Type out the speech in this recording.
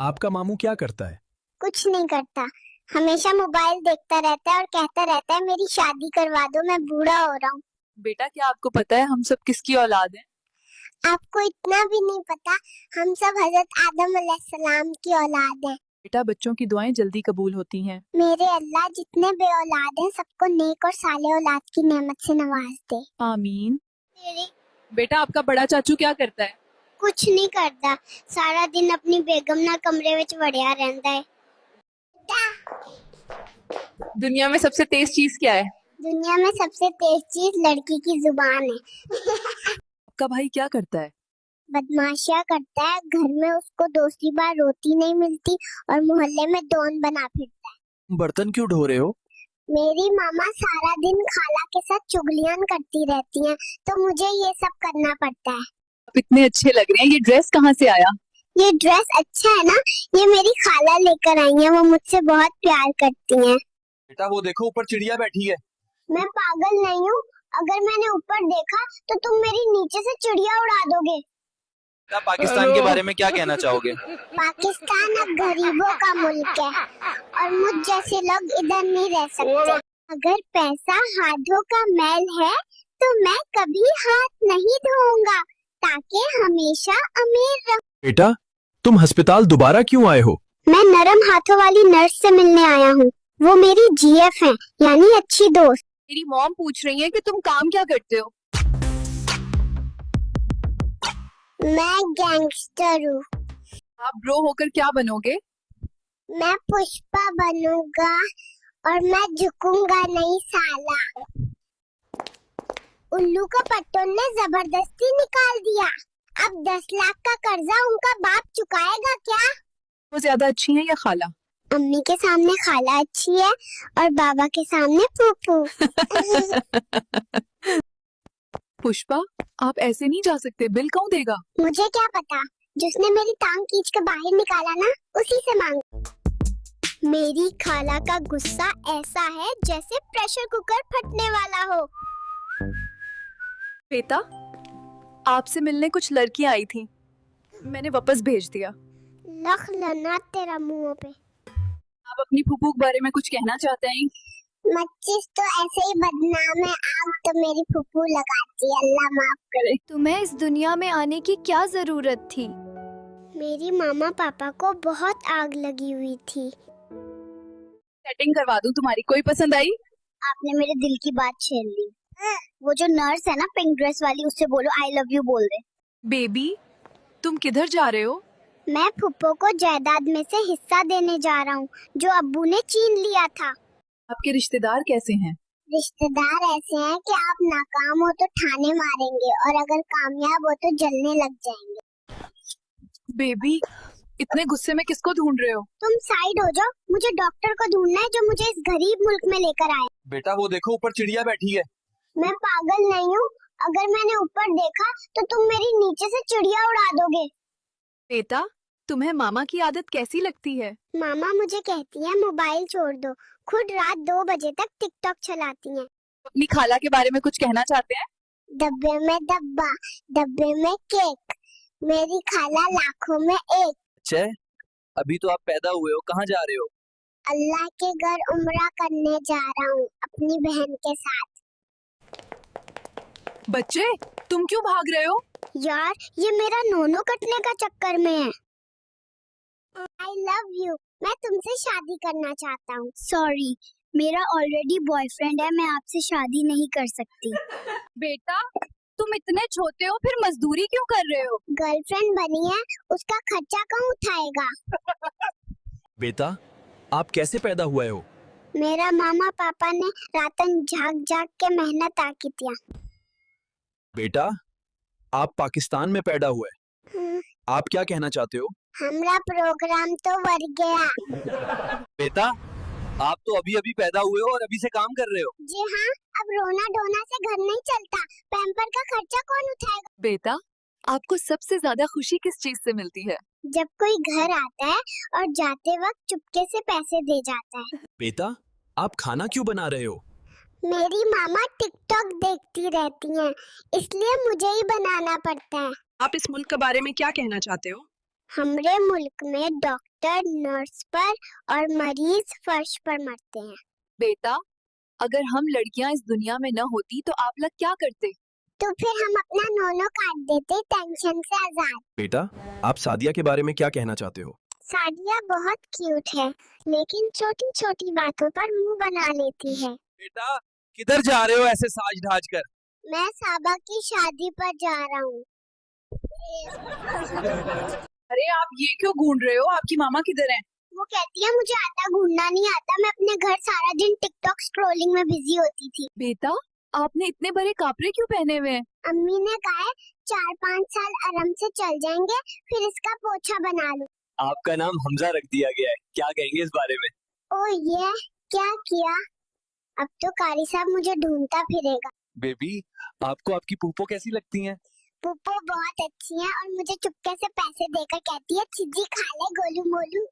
आपका मामू क्या करता है? कुछ नहीं करता, हमेशा मोबाइल देखता रहता है और कहता रहता है मेरी शादी करवा दो, मैं बूढ़ा हो रहा हूँ। बेटा, क्या आपको पता है हम सब किसकी औलाद हैं? आपको इतना भी नहीं पता, हम सब हजरत आदम अलैहिस्सलाम की औलाद हैं। बेटा, बच्चों की दुआएं जल्दी कबूल होती हैं। मेरे अल्लाह जितने बे औलाद हैं सबको नेक और साले औलाद की नेमत से नवाज दे। आमीन। मेरी बेटा, आपका बड़ा चाचू क्या करता है? कुछ नहीं करता, सारा दिन अपनी बेगम ना कमरे विच वड़िया रहंदा है। दुनिया में सबसे तेज चीज क्या है? दुनिया में सबसे तेज चीज लड़की की जुबान है। आपका भाई क्या करता है? बदमाशियां करता है, घर में उसको दूसरी बार रोटी नहीं मिलती और मोहल्ले में डॉन बना फिरता है। बर्तन क्यों ढो रहे हो? मेरी मामा सारा दिन खाला के साथ चुगलियां करती रहती हैं, तो मुझे ये सब करना पड़ता है। आप इतने अच्छे लग रहे हैं, ये ड्रेस कहाँ से आया? ये ड्रेस अच्छा है ना, ये मेरी खाला लेकर आई है, वो मुझसे बहुत प्यार करती हैं। बेटा वो देखो, ऊपर चिड़िया बैठी है। मैं पागल नहीं हूँ, अगर मैंने ऊपर देखा तो तुम मेरी नीचे से चिड़िया उड़ा दोगे। क्या पाकिस्तान के बारे में क्या कहना चाहोगे? पाकिस्तान अब गरीबों का मुल्क है और मुझ जैसे लोग इधर नहीं रह सकते। अगर पैसा हाथों का मैल है तो मैं कभी हाथ नहीं धोऊंगा ताकि हमेशा अमीर रहूं। बेटा तुम अस्पताल दोबारा क्यों आए हो? मैं नरम हाथों वाली नर्स से मिलने आया हूँ, वो मेरी जीएफ है, यानी अच्छी दोस्त। मेरी मॉम पूछ रही है कि तुम काम क्या करते हो। मैं गैंगस्टर हूँ। आप ब्रो होकर क्या बनोगे? मैं पुष्पा बनूंगा और मैं झुकूंगा नहीं साला। उल्लू को पट्टों ने जबरदस्ती निकाल दिया, अब 10 लाख का कर्जा उनका बाप चुकाएगा क्या? वो ज्यादा अच्छी हैं या खाला? अम्मी के सामने खाला अच्छी है और बाबा के सामने फूफू। पुष्पा, आप ऐसे नहीं जा सकते, बिल कौन देगा? मुझे क्या पता, जिसने मेरी टांग खींच के बाहर निकाला ना, उसी से मांग। मेरी खाला का गुस्सा ऐसा है जैसे प्रेशर कुकर फटने वाला हो। बेटा, आपसे मिलने कुछ लड़कियां आई थी, मैंने वापस भेज दिया। लख लनात तेरा मुंह पे। आप अपनी फूफू के बारे में कुछ कहना चाहते हैं? मच्चिस तो ऐसे ही बदनाम है, आग तो मेरी फूफू लगाती है, अल्लाह माफ करे। तुम्हें इस दुनिया में आने की क्या जरूरत थी? मेरी मामा पापा को बहुत आग लगी हुई थी। सेटिंग करवा दूं तुम्हारी, कोई पसंद आई? आपने मेरे दिल की बात छीन ली। वो जो नर्स है ना पिंक ड्रेस वाली, उससे बोलो आई लव यू बोल दे। बेबी, तुम किधर जा रहे हो? मैं फुप्पो को जायदाद में से हिस्सा देने जा रहा हूँ जो अब्बू ने छीन लिया था। आपके रिश्तेदार कैसे हैं? रिश्तेदार ऐसे हैं कि आप नाकाम हो तो ठाने मारेंगे और अगर कामयाब हो तो जलने लग जाएंगे। बेबी, इतने गुस्से में किसको ढूंढ रहे हो? तुम साइड हो जाओ, मुझे डॉक्टर को ढूंढना है जो मुझे इस गरीब मुल्क में लेकर आए। बेटा वो देखो, ऊपर चिड़िया बैठी है। मैं पागल नहीं हूँ, अगर मैंने ऊपर देखा तो तुम मेरी नीचे से चिड़िया उड़ा दोगे। बेटा, तुम्हें मामा की आदत कैसी लगती है? मामा मुझे कहती है मोबाइल छोड़ दो, खुद रात 2 बजे तक टिकटॉक चलाती हैं। अपनी खाला के बारे में कुछ कहना चाहते हैं? डब्बे में डब्बा, डब्बे में केक, मेरी खाला लाखों में एक। अच्छा, अभी तो आप पैदा हुए हो, कहाँ जा रहे हो? अल्लाह के घर उम्रा करने जा रहा हूँ अपनी बहन के साथ। बच्चे, तुम क्यों भाग रहे हो? यार ये मेरा नोनो कटने का चक्कर में है। आई लव यू, मैं तुमसे शादी करना चाहता हूँ। सॉरी, मेरा ऑलरेडी बॉयफ्रेंड है, मैं आपसे शादी नहीं कर सकती। बेटा, तुम इतने छोटे हो फिर मजदूरी क्यों कर रहे हो? गर्लफ्रेंड बनी है, उसका खर्चा कौन उठाएगा? बेटा आप कैसे पैदा हुए हो? मेरा मामा पापा ने रातन झाग झाग के मेहनत आकी दिया। बेटा आप पाकिस्तान में पैदा हुए, आप क्या कहना चाहते हो? हमरा प्रोग्राम तो बढ़ गया। बेटा आप तो अभी अभी पैदा हुए हो और अभी से काम कर रहे हो। जी हाँ, अब रोना धोना से घर नहीं चलता, पैम्पर का खर्चा कौन उठाएगा? बेटा, आपको सबसे ज्यादा खुशी किस चीज से मिलती है? जब कोई घर आता है और जाते वक्त चुपके से पैसे दे जाता है। बेटा आप खाना क्यों बना रहे हो? मेरी मामा टिकटॉक देखती रहती हैं, इसलिए मुझे ही बनाना पड़ता है। आप इस मुल्क के बारे में क्या कहना चाहते हो? हमारे मुल्क में डॉक्टर नर्स पर और मरीज फर्श पर मरते हैं। बेटा, अगर हम लड़कियां इस दुनिया में न होती तो आप लोग क्या करते? तो फिर हम अपना नोनो काट देते, टेंशन से आजाद। बेटा, आप सादिया के बारे में क्या कहना चाहते हो? सादिया बहुत क्यूट है, लेकिन छोटी छोटी बातों पर मुंह बना लेती है। बेटा, किधर जा रहे हो ऐसे साज ढाज कर? मैं साबा की शादी पर जा रहा हूँ। अरे आप ये क्यों घूम रहे हो? आपकी मामा किधर हैं? वो कहती है मुझे आटा गूंदना नहीं आता, मैं अपने घर सारा दिन टिकटॉक स्क्रॉलिंग में बिजी होती थी। बेटा, आपने इतने बड़े कपड़े क्यों पहने हुए हैं? अम्मी ने कहा है 4-5 साल आराम से चल जाएंगे, फिर इसका पोछा बना लूं। आपका नाम हमजा रख दिया गया है, क्या कहेंगे इस बारे में? ओ ये क्या किया? अब तो कारी साहब मुझे ढूंढता फिरेगा। बेबी, आपको आपकी पुप्पो कैसी लगती हैं? पुप्पो बहुत अच्छी है और मुझे चुपके से पैसे देकर कहती है चिज्जी खा ले गोलू मोलू।